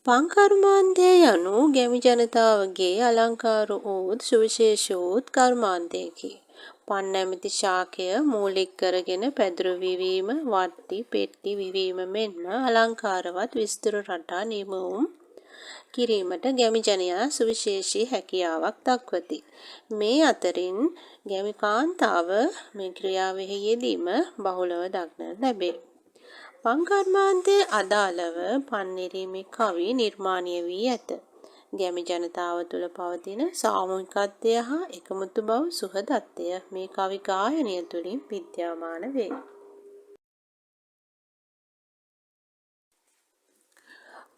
පංකර්මාන්තය යනු ගැමි ජනතාවගේ අලංකාර වූත් සුවිශේෂ වූත් කර්මාන්තයකි. පන් නැමැති ශාකය මූලික කරගෙන පැදුරු විවීම, වට්ටි, පෙට්ටි විවීම මෙන්ම අලංකාරවත් විස්තර රටා නිමවුම් කිරීමට ගැමි ජනයා සුවිශේෂී හැකියාවක් දක්වති. මේ අතරින් ගැමි කාන්තාව මේ ක්‍රියාවෙහි යෙදීම බහුලව දක්නට ලැබේ. පන් කර්මාන්තයේ අදාළව පන් නිරීමේ කවි නිර්මාණය වී ඇත. ගැමි ජනතාව තුළ පවතින සාමූහිකත්වය හා එකමුතු බව සුහදත්වය මේ කවි ගායනය තුළින් විද්‍යාමාන වේ.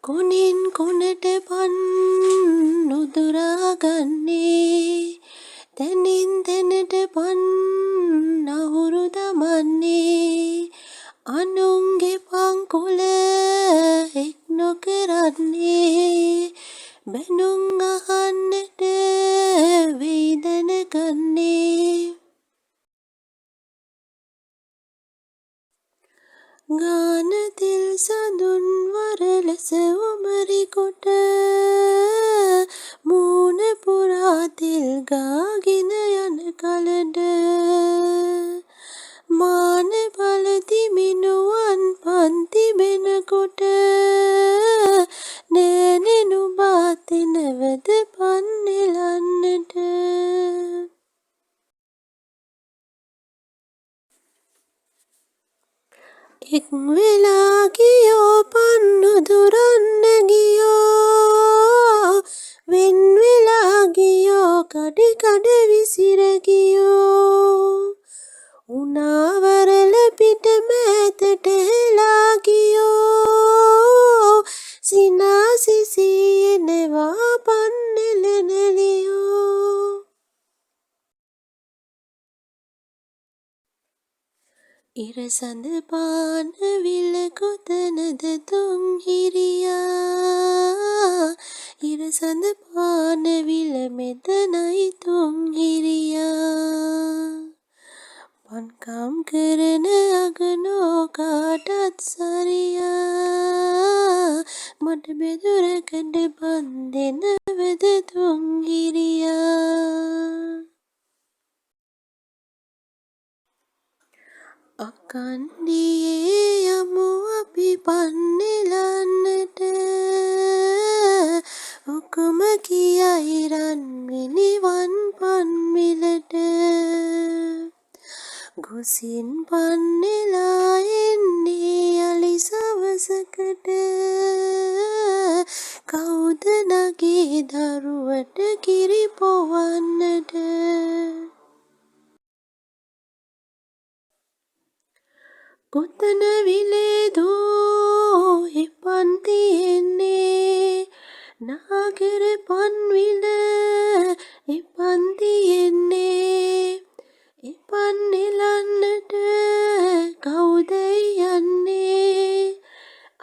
කොණෙන් කොණට පන් නුදුරාගන්නේ, තැනින් තැනට පන් අහුරු දමන්නේ, අනුන්ගේ පංකුල එක් නොකරන්නේ, බැනුම් අහන්නට වෙයි දැනගන්නේ. ගාන තෙල් සඳුන් වරලස උමරි කොට, මූණ පුරා තෙල් ගාගෙන යන කලට, මාන බල දිමිනුවන් පන්ති බෙනකොට, නෑනේ නුඹා තෙනවද පන් නෙලන්නට. එක් වෙලා ගියෝ පන් නුදුරන්න ගියෝ, වෙන් වෙලා ගියෝ කඩ කඩ විසිර ගියෝ, උනාවරල පිට මෑතට හෙලා ගියෝ, සිනාසිසී එනවා පන් නෙලන ලියෝ. ඉරසඳ පාන විල කොතනද තුන්හිරියා, ඉරසඳ පාන විල මෙතනයි තුන්හිරියා, පන්කම් කරන අගනෝ කාටත් සරියා, මට බෙදුරකට පන් දෙනවද තුන්හිරියා. අකණ්ඩියේ යමු අපි පන් නෙලන්නට, ඔක්කොම කියයි රන් මිනිවන් පන් මිලට, ගොසින් පන් නෙලා එන්නේ යලි සවසකට, කවුද නගේ දරුවට කිරි පොවන්නට. කොතන විලේදෝ එපන් තියෙන්නේ, නාගර පන් විල එපන් තියෙන්නේ, එපන් නෙලන්නට කවුදැයි යන්නේ,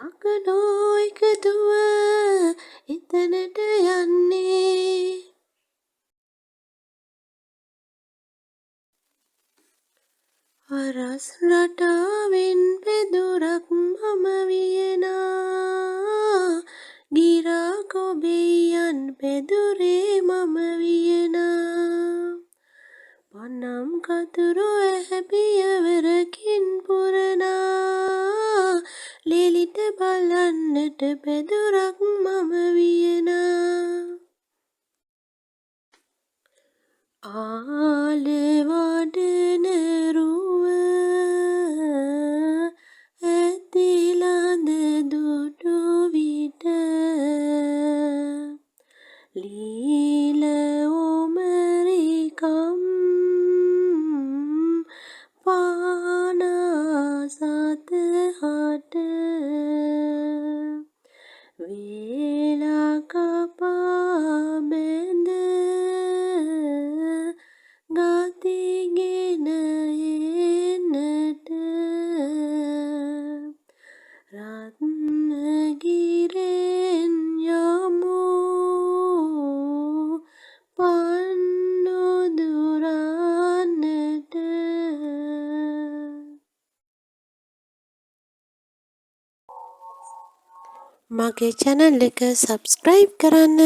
අගනෝ එකතුව එතනට යන්නේ. අරස් රටාවෙන් පෙදුරක් මම වියනා, ගිරා කොබෙයන් පෙදුරේ මම වියනා, පනම් කතුරු ඇහැ පියවරකින් පුරනා, ලෙලිට බලන්නට පෙදුරක් මම වියනා. ආල වඩන රුව ඇතිලඳ දුටු විට, ලීල උමරිකම් පානා සතහට, වේලා කපා බැඳ ගතිගෙන එන්නට, රත්නගිරෙන් යමු පන් නුදුරන්නට. මගේ channel එක subscribe කරන්න.